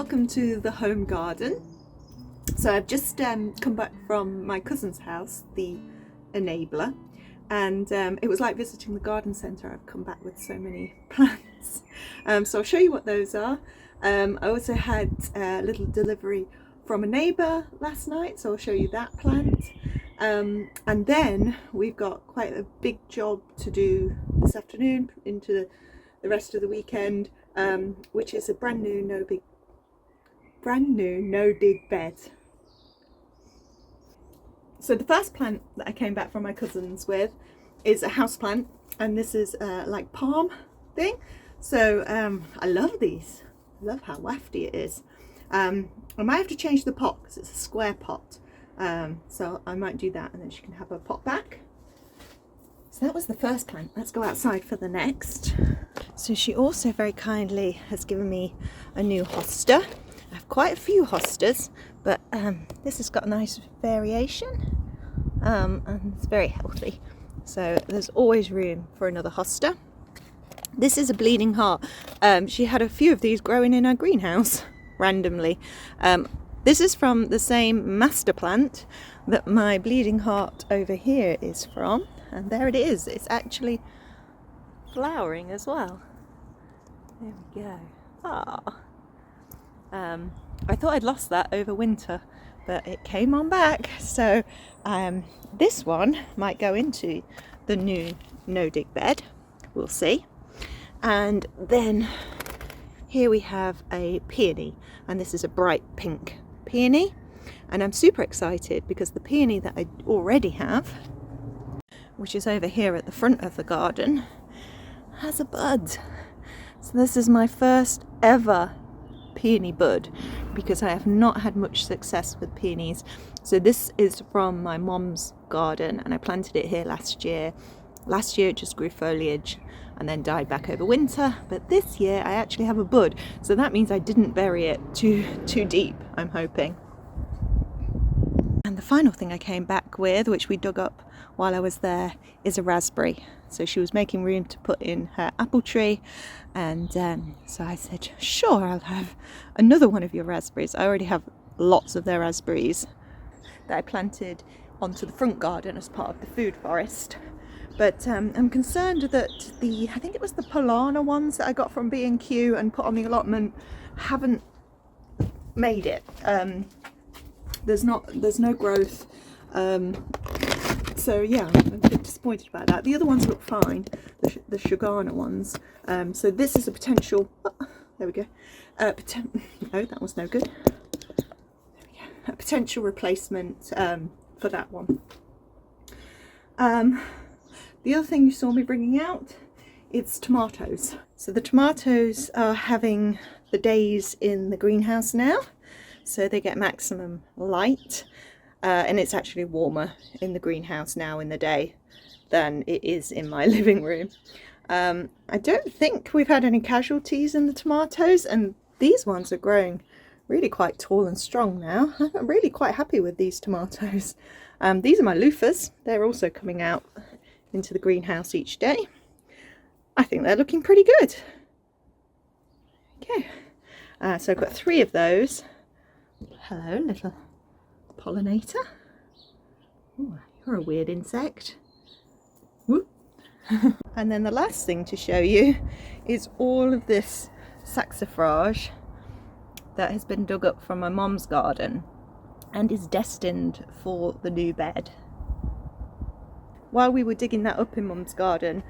welcome to the home garden. So I've just come back from my cousin's house, the Enabler, and it was like visiting the garden centre. I've come back with so many plants. So I'll show you what those are. I also had a little delivery from a neighbour last night, so I'll show you that plant. And then we've got quite a big job to do this afternoon into the rest of the weekend, which is a brand new no dig bed. So the first plant that I came back from my cousin's with is a house plant, and this is like palm thing. So I love these. I love how wafty it is. I might have to change the pot because it's a square pot. So I might do that, and then she can have her pot back. So that was the first plant. Let's go outside for the next. So she also very kindly has given me a new hosta. I have quite a few hostas, but this has got a nice variation, and it's very healthy. So there's always room for another hosta. This is a bleeding heart. She had a few of these growing in her greenhouse randomly. This is from the same master plant that my bleeding heart over here is from, and there it is. It's actually flowering as well. There we go. I thought I'd lost that over winter, but it came on back. So this one might go into the new no dig bed. We'll see. And then here we have a peony, and this is a bright pink peony, and I'm super excited because the peony that I already have, which is over here at the front of the garden, has a bud. So this is my first ever peony bud, because I have not had much success with peonies. So this is from my mom's garden, and I planted it here last year. Last year it just grew foliage and then died back over winter, but this year I actually have a bud, so that means I didn't bury it too deep, I'm hoping. And the final thing I came back with, which we dug up while I was there, is a raspberry. So she was making room to put in her apple tree, and so I said, sure, I'll have another one of your raspberries. I already have lots of their raspberries that I planted onto the front garden as part of the food forest. But I'm concerned that I think it was the Polana ones that I got from B&Q and put on the allotment, haven't made it. There's no growth. So yeah, I'm a bit disappointed about that. The other ones look fine, the Shagana ones. So this is a potential, there we go. No, that was no good. There we go. A potential replacement for that one. The other thing you saw me bringing out, it's tomatoes. So the tomatoes are having the days in the greenhouse now, so they get maximum light, and it's actually warmer in the greenhouse now in the day than it is in my living room. I don't think we've had any casualties in the tomatoes, and these ones are growing really quite tall and strong now. I'm really quite happy with these tomatoes. These are my loofahs. They're also coming out into the greenhouse each day. I think they're looking pretty good. Okay, so I've got 3 of those. Hello, little pollinator. Ooh, you're a weird insect. Whoop. And then the last thing to show you is all of this saxifrage that has been dug up from my mom's garden and is destined for the new bed. While we were digging that up in Mum's garden,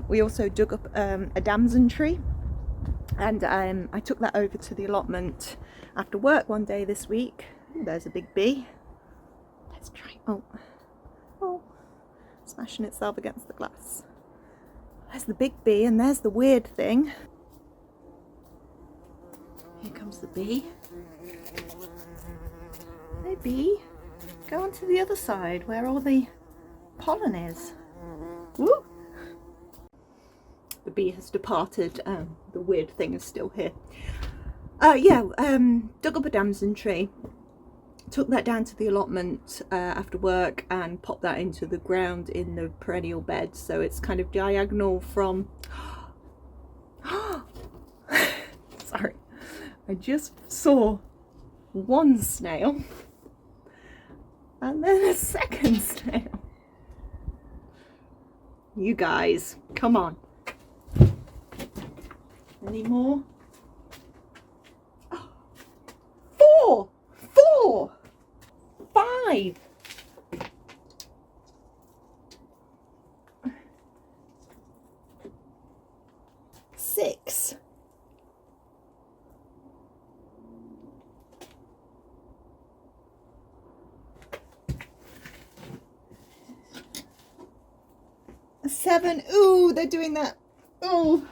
we also dug up a damson tree, and I took that over to the allotment after work one day this week. Ooh, there's a big bee. Let's try. Oh, smashing itself against the glass. There's the big bee, and there's the weird thing. Here comes the bee. Hey bee, go on to the other side where all the pollen is. Woo! The bee has departed. The weird thing is still here. Dug up a damson tree, took that down to the allotment after work, and popped that into the ground in the perennial bed, so it's kind of diagonal from sorry, I just saw one snail and then a second snail. You guys, come on. Any more? Oh, 4, 5. 6. 7. Ooh, they're doing that. Oh.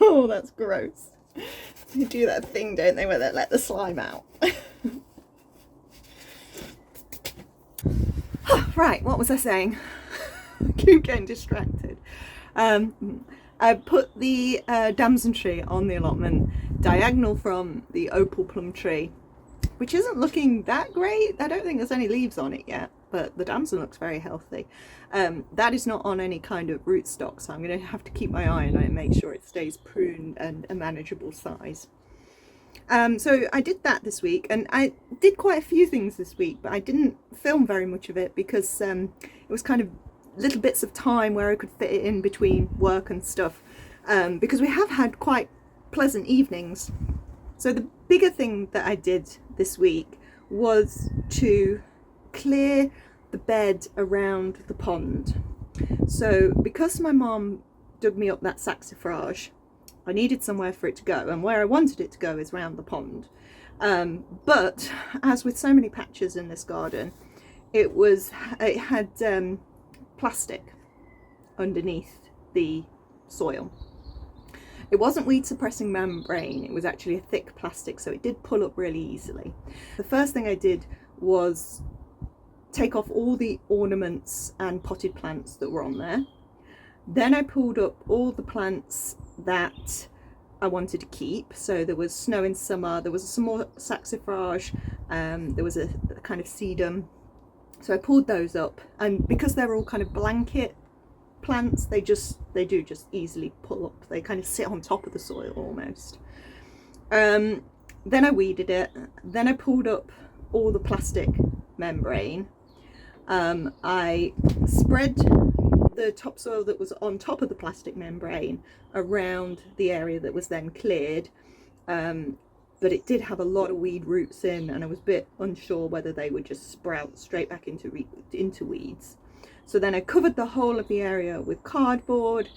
Oh, that's gross. They do that thing, don't they, where they let the slime out. Right, what was I saying? I keep getting distracted. I put the damson tree on the allotment diagonal from the opal plum tree, which isn't looking that great. I don't think there's any leaves on it yet, but the damson looks very healthy. That is not on any kind of rootstock, so I'm going to have to keep my eye on it and make sure it stays pruned and a manageable size. So I did that this week, and I did quite a few things this week, but I didn't film very much of it because it was kind of little bits of time where I could fit it in between work and stuff, because we have had quite pleasant evenings. So the bigger thing that I did this week was to clear the bed around the pond. So because my mom dug me up that saxifrage, I needed somewhere for it to go, and where I wanted it to go is round the pond. But as with so many patches in this garden, it had plastic underneath the soil. It wasn't weed suppressing membrane, it was actually a thick plastic, so it did pull up really easily. The first thing I did was take off all the ornaments and potted plants that were on there. Then I pulled up all the plants that I wanted to keep. So there was snow in summer, there was some more saxifrage, there was a kind of sedum. So I pulled those up, and because they're all kind of blanket plants, they do just easily pull up. They kind of sit on top of the soil almost. Then I weeded it. Then I pulled up all the plastic membrane. I spread the topsoil that was on top of the plastic membrane around the area that was then cleared, but it did have a lot of weed roots in, and I was a bit unsure whether they would just sprout straight back into weeds. So then I covered the whole of the area with cardboard.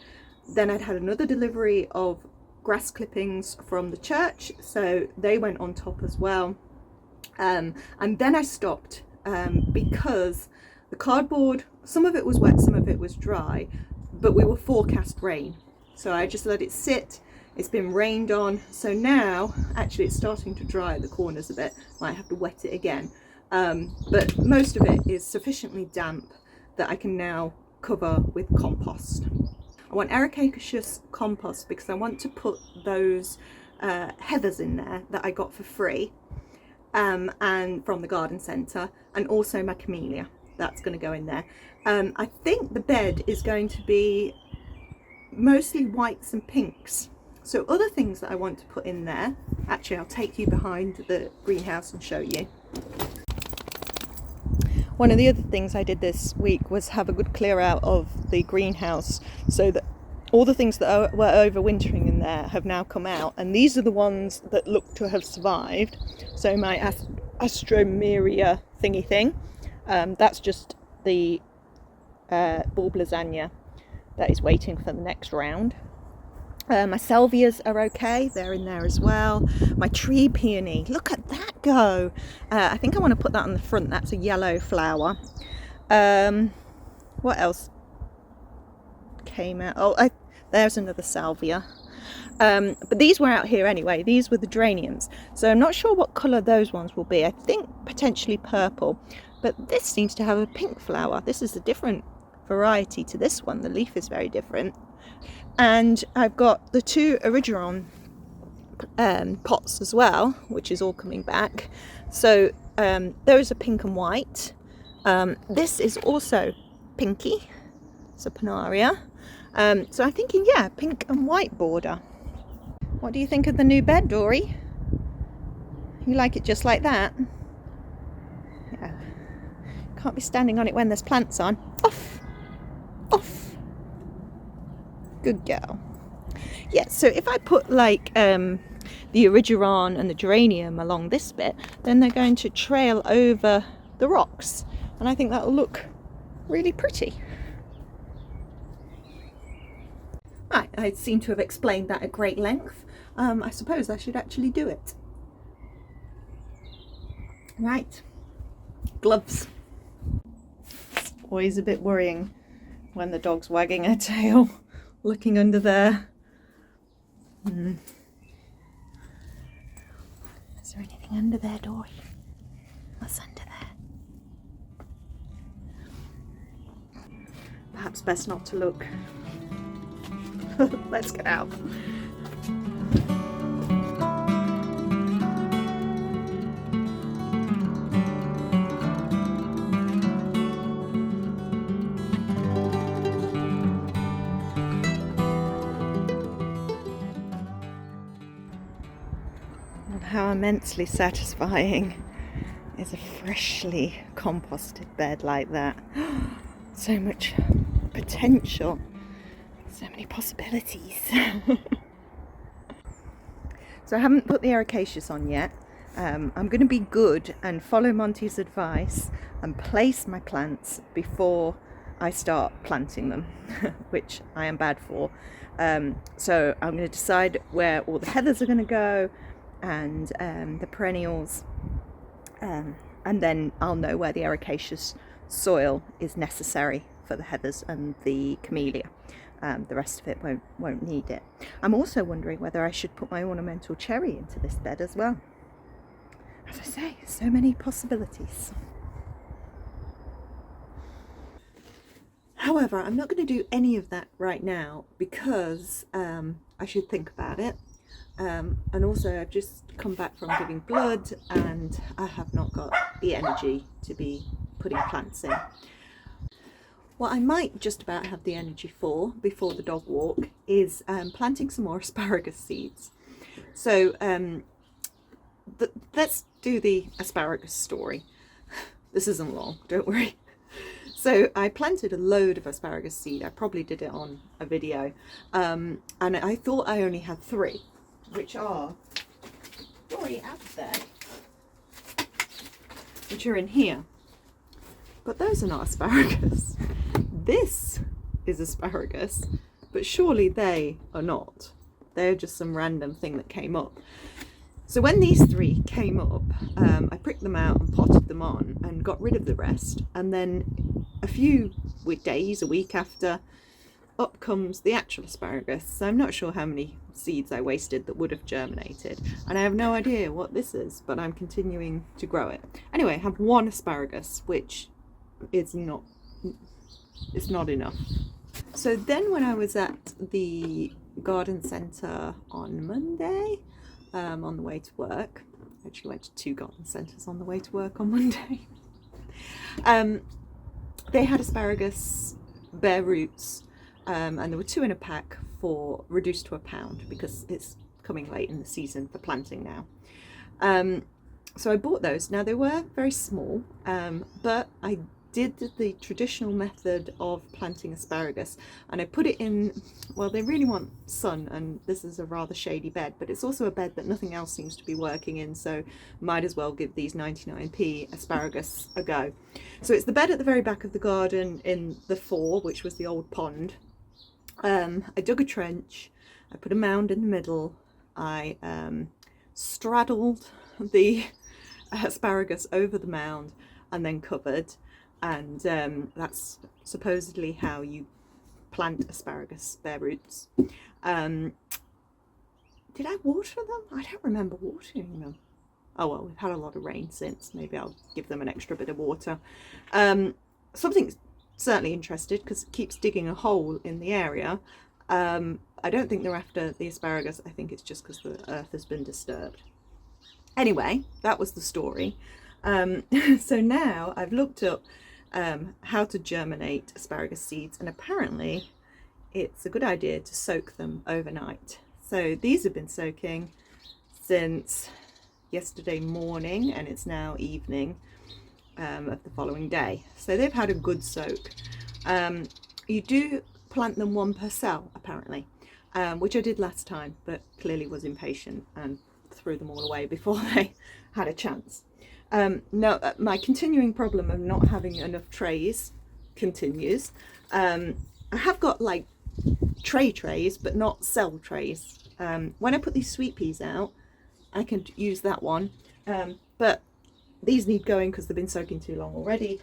Then I'd had another delivery of grass clippings from the church, so they went on top as well. And then I stopped because the cardboard, some of it was wet, some of it was dry, but we were forecast rain. So I just let it sit. It's been rained on. So now, actually it's starting to dry at the corners a bit. Might have to wet it again. But most of it is sufficiently damp that I can now cover with compost. I want ericaceous compost because I want to put those heathers in there that I got for free, and from the garden centre, and also my camelia. That's going to go in there. I think the bed is going to be mostly whites and pinks. So other things that I want to put in there, actually I'll take you behind the greenhouse and show you. One of the other things I did this week was have a good clear out of the greenhouse, so that all the things that were overwintering in there have now come out, and these are the ones that look to have survived. So my Astromeria thingy thing, that's just the bulb lasagna that is waiting for the next round. My salvias are okay, they're in there as well. My tree peony, look at that go. I think I want to put that on the front. That's a yellow flower. What else came out? Oh, there's another salvia. But these were out here anyway. These were the geraniums, so I'm not sure what colour those ones will be. I think potentially purple, but this seems to have a pink flower. This is a different variety to this one. The leaf is very different. And I've got the 2 original pots as well, which is all coming back. So those are pink and white. This is also pinky, it's a Panaria. So I'm thinking, yeah, pink and white border. What do you think of the new bed, Dory? You like it just like that? Yeah. Can't be standing on it when there's plants on. Off! Off! Good girl. Yeah, so if I put like the erigeron and the geranium along this bit, then they're going to trail over the rocks. And I think that'll look really pretty. Right, I seem to have explained that at great length. I suppose I should actually do it. Right, gloves. It's always a bit worrying when the dog's wagging her tail, looking under there. Is there anything under there, Dory? What's under there? Perhaps best not to look. Let's get out. And how immensely satisfying is a freshly composted bed like that. So much potential. So many possibilities. So I haven't put the ericaceous on yet. I'm going to be good and follow Monty's advice and place my plants before I start planting them, which I am bad for. So I'm going to decide where all the heathers are going to go and the perennials, and then I'll know where the ericaceous soil is necessary for the heathers and the camellia. The rest of it won't need it. I'm also wondering whether I should put my ornamental cherry into this bed as well. As I say, so many possibilities. However, I'm not going to do any of that right now because I should think about it. And also I've just come back from giving blood and I have not got the energy to be putting plants in. What I might just about have the energy for before the dog walk is planting some more asparagus seeds. So let's do the asparagus story. This isn't long, don't worry. So I planted a load of asparagus seed. I probably did it on a video. And I thought I only had 3, which are already out there, which are in here. But those are not asparagus. This is asparagus, but surely they are not. They're just some random thing that came up. So when these 3 came up, I pricked them out and potted them on and got rid of the rest. And then a few days, a week after, up comes the actual asparagus. So I'm not sure how many seeds I wasted that would have germinated. And I have no idea what this is, but I'm continuing to grow it. Anyway, I have 1 asparagus, which is not... it's not enough. So then when I was at the garden centre on Monday, on the way to work, I actually went to 2 garden centres on the way to work on Monday, they had asparagus, bare roots, and there were 2 in a pack for reduced to £1 because it's coming late in the season for planting now. So I bought those. Now they were very small, but I did the traditional method of planting asparagus and I put it in, well, they really want sun and this is a rather shady bed, but it's also a bed that nothing else seems to be working in, so might as well give these 99p asparagus a go. So it's the bed at the very back of the garden in the 4, which was the old pond. I dug a trench, I put a mound in the middle, I straddled the asparagus over the mound and then covered. And that's supposedly how you plant asparagus, bare roots. Did I water them? I don't remember watering them. Oh well, we've had a lot of rain since. Maybe I'll give them an extra bit of water. Something's certainly interested because it keeps digging a hole in the area. I don't think they're after the asparagus. I think it's just because the earth has been disturbed. Anyway, that was the story. So now I've looked up how to germinate asparagus seeds, and apparently it's a good idea to soak them overnight. So these have been soaking since yesterday morning, and it's now evening of the following day. So they've had a good soak. You do plant them one per cell apparently, which I did last time, but clearly was impatient and threw them all away before they had a chance. No, my continuing problem of not having enough trays continues. I have got like trays, but not cell trays. When I put these sweet peas out, I can use that one, but these need going because they've been soaking too long already.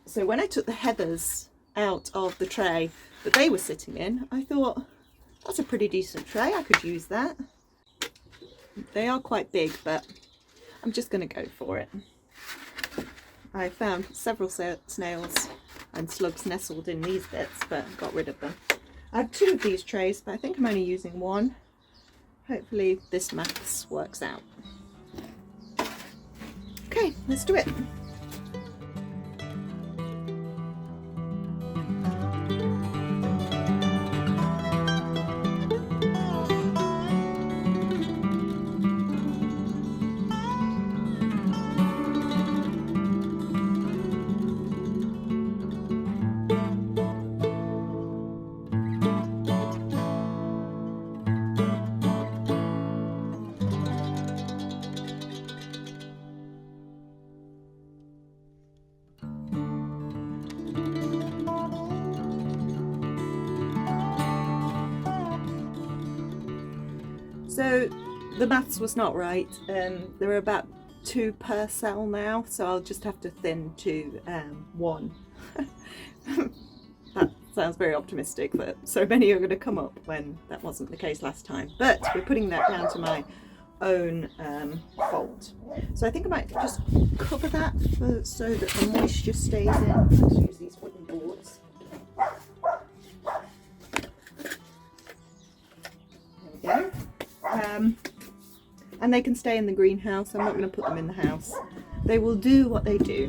So when I took the heathers out of the tray that they were sitting in, I thought, that's a pretty decent tray, I could use that. They are quite big, but I'm just going to go for it. I found several snails and slugs nestled in these bits, but got rid of them. I have 2 of these trays, but I think I'm only using 1. Hopefully this maths works out. Okay, let's do it. So the maths was not right. There are about 2 per cell now, so I'll just have to thin to 1. That sounds very optimistic that so many are going to come up when that wasn't the case last time. But we're putting that down to my own fault. So I think I might just cover that so that the moisture stays in. Let's use these wooden boards. There we go. And they can stay in the greenhouse. I'm not going to put them in the house. They will do what they do.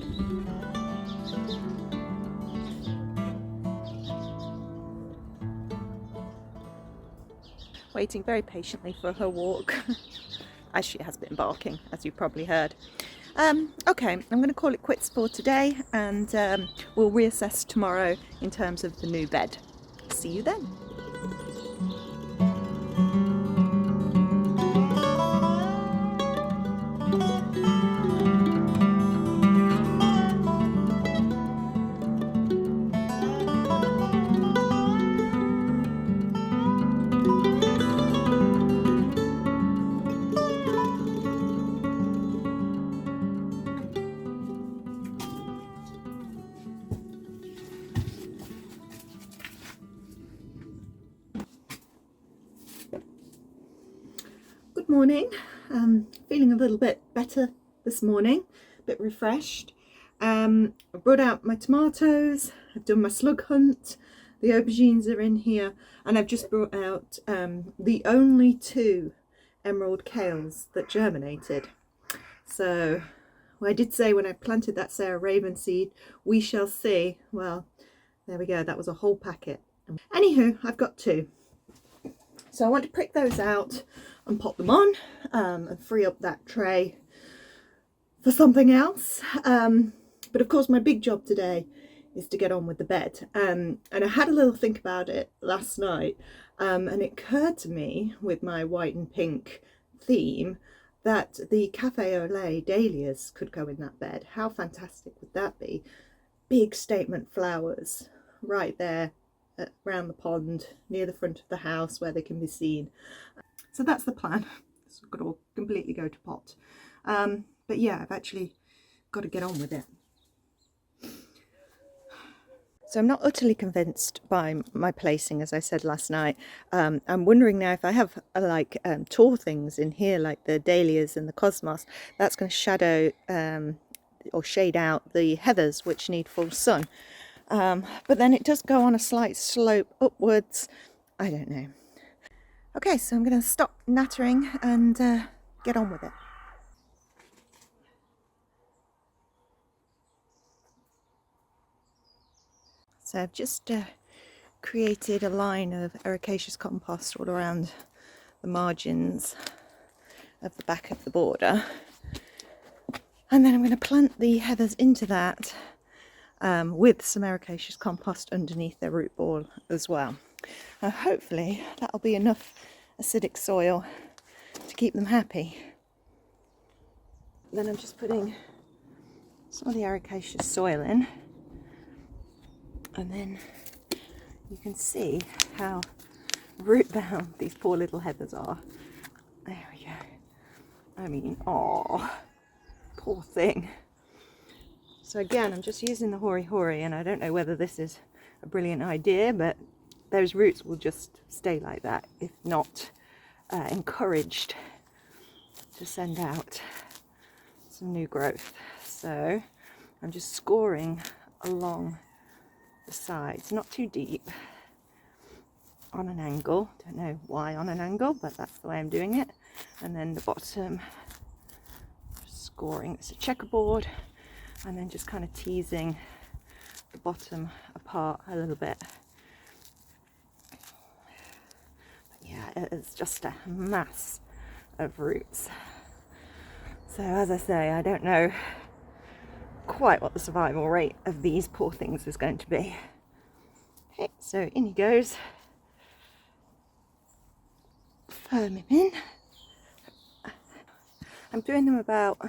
Waiting very patiently for her walk, as she has been barking, as you probably heard. Okay, I'm going to call it quits for today, and we'll reassess tomorrow in terms of the new bed. See you then. Good morning. Feeling a little bit better this morning, a bit refreshed. I brought out my tomatoes, I've done my slug hunt, the aubergines are in here, and I've just brought out the only 2 emerald kales that germinated. So I did say when I planted that Sarah Raven seed, we shall see. Well, there we go, that was a whole packet. Anywho, I've got 2. So I want to prick those out and pop them on and free up that tray for something else. But of course my big job today is to get on with the bed. And I had a little think about it last night, and it occurred to me with my white and pink theme that the cafe au lait dahlias could go in that bed. How fantastic would that be? Big statement flowers right there around the pond near the front of the house where they can be seen. So that's the plan. It's got to completely go to pot. But yeah, I've actually got to get on with it. So I'm not utterly convinced by my placing, as I said last night. I'm wondering now if I have tall things in here, like the dahlias and the cosmos, that's going to shadow or shade out the heathers, which need full sun. But then it does go on a slight slope upwards. I don't know. Okay, so I'm going to stop nattering and get on with it. So I've just created a line of ericaceous compost all around the margins of the back of the border. And then I'm going to plant the heathers into that with some ericaceous compost underneath their root ball as well. Hopefully that'll be enough acidic soil to keep them happy. Then I'm just putting some of the ericaceous soil in, and then you can see how root bound these poor little heathers are. There we go. I mean, oh, poor thing. So again, I'm just using the hori hori, and I don't know whether this is a brilliant idea, but those roots will just stay like that if not encouraged to send out some new growth. So I'm just scoring along the sides, not too deep, on an angle. Don't know why on an angle, but that's the way I'm doing it. And then the bottom, scoring, it's a checkerboard, and then just kind of teasing the bottom apart a little bit. But yeah, it's just a mass of roots. So as I say, I don't know quite what the survival rate of these poor things is going to be. Okay, so in he goes. Firm him in. I'm doing them about,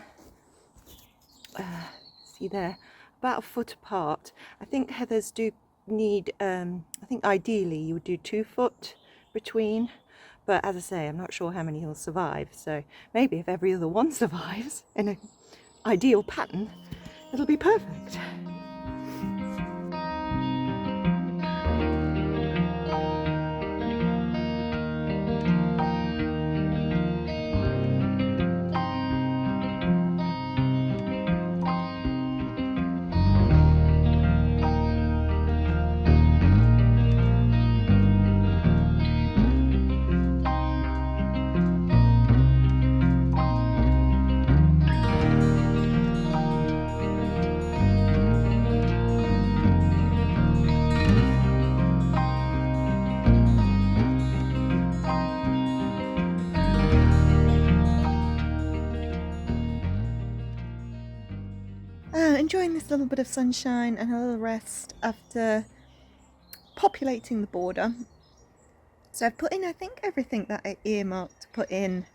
see there, about a foot apart. I think heathers do need, I think ideally you would do 2 foot between. But as I say, I'm not sure how many will survive, so maybe if every other one survives in an ideal pattern, it'll be perfect. Enjoying this little bit of sunshine and a little rest after populating the border. So I've put in, I think, everything that I earmarked to put in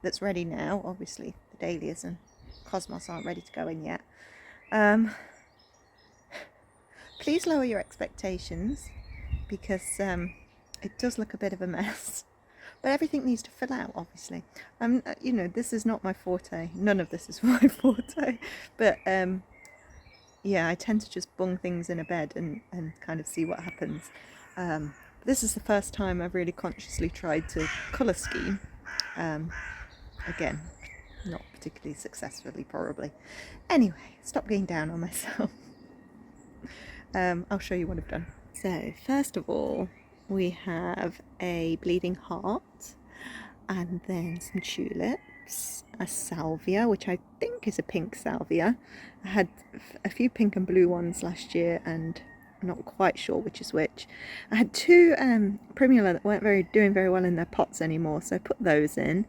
that's ready now. Obviously the dahlias and cosmos aren't ready to go in yet. Please lower your expectations, because it does look a bit of a mess. But everything needs to fill out, obviously. You know, this is not my forte. None of this is my forte. But yeah, I tend to just bung things in a bed and kind of see what happens. This is the first time I've really consciously tried to colour scheme. Again, not particularly successfully, probably. Anyway, stop getting down on myself. I'll show you what I've done. So, first of all, we have a bleeding heart, and then some tulips, a salvia, which I think is a pink salvia. I had a few pink and blue ones last year, and I'm not quite sure which is which. I had 2 primula that weren't doing very well in their pots anymore, so I put those in.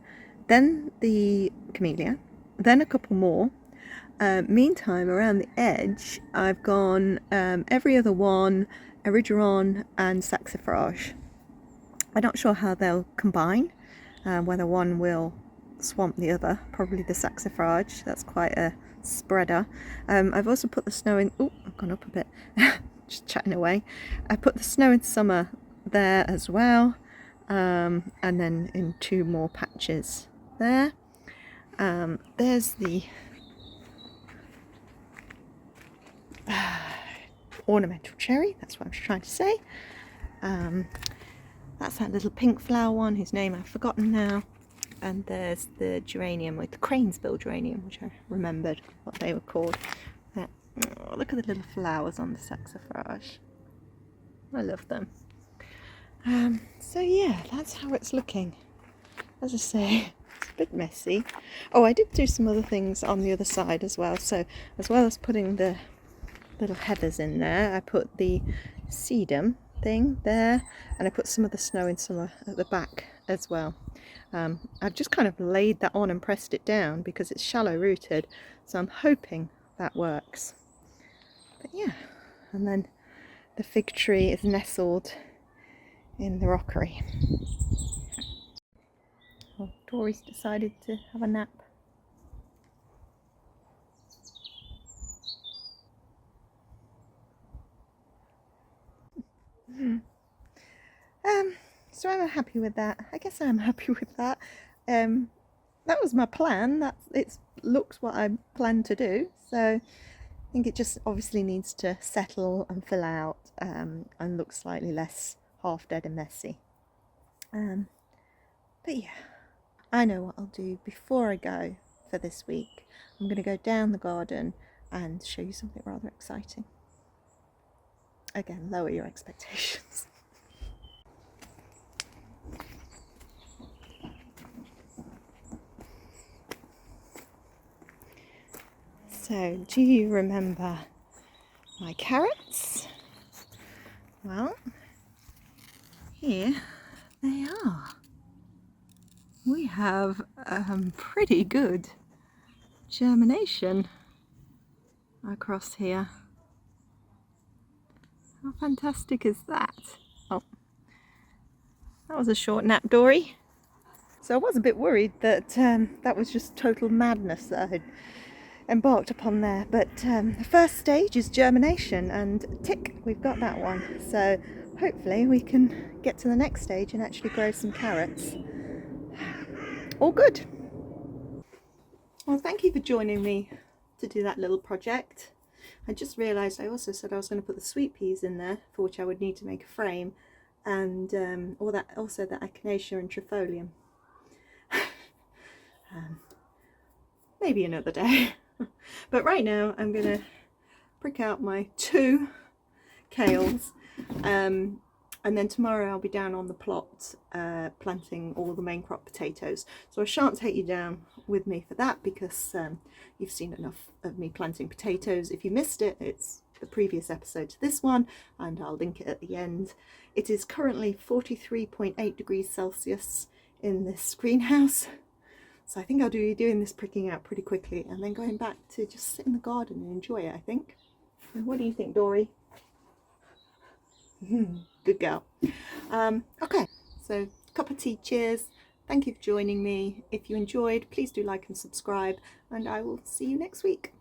Then the camelia, then a couple more. Meantime, around the edge, I've gone every other one, erigeron and saxifrage. I'm not sure how they'll combine, whether one will swamp the other. Probably the saxifrage, that's quite a spreader. I've also put the snow in, oh, I've gone up a bit, just chatting away. I put the snow in summer there as well, and then in 2 more patches there. There's the ornamental cherry, that's what I was trying to say. That's that little pink flower one whose name I've forgotten now. And there's the geranium, like the cranesbill geranium, which I remembered what they were called. Oh, look at the little flowers on the saxifrage. I love them. So yeah, that's how it's looking. As I say, it's a bit messy. Oh, I did do some other things on the other side as well. So as well as putting the little heathers in there, I put the sedum thing there, and I put some of the snow in summer at the back as well. I've just kind of laid that on and pressed it down because it's shallow rooted, so I'm hoping that works. But yeah, and then the fig tree is nestled in the rockery. Oh, Dory's decided to have a nap. So I'm happy with that. I guess I'm happy with that. That was my plan. It looks what I planned to do. So I think it just obviously needs to settle and fill out and look slightly less half dead and messy. But yeah, I know what I'll do before I go for this week. I'm going to go down the garden and show you something rather exciting. Again, lower your expectations. So, do you remember my carrots? Well, here they are. We have pretty good germination across here. How fantastic is that? Oh, that was a short nap, Dory. So I was a bit worried that that was just total madness that I had embarked upon there. But the first stage is germination, and tick, we've got that one. So hopefully we can get to the next stage and actually grow some carrots. All good. Well, thank you for joining me to do that little project. I just realised I also said I was going to put the sweet peas in there, for which I would need to make a frame, and also the echinacea and trifolium. Maybe another day. But right now I'm going to prick out my 2 kales, and then tomorrow I'll be down on the plot planting all the main crop potatoes. So I shan't take you down with me for that because you've seen enough of me planting potatoes. If you missed it, it's the previous episode to this one, and I'll link it at the end. It is currently 43.8 degrees Celsius in this greenhouse. So I think I'll be doing this pricking out pretty quickly and then going back to just sit in the garden and enjoy it, I think. What do you think, Dory? Good girl. Okay, so cup of tea, cheers. Thank you for joining me. If you enjoyed, please do like and subscribe, and I will see you next week.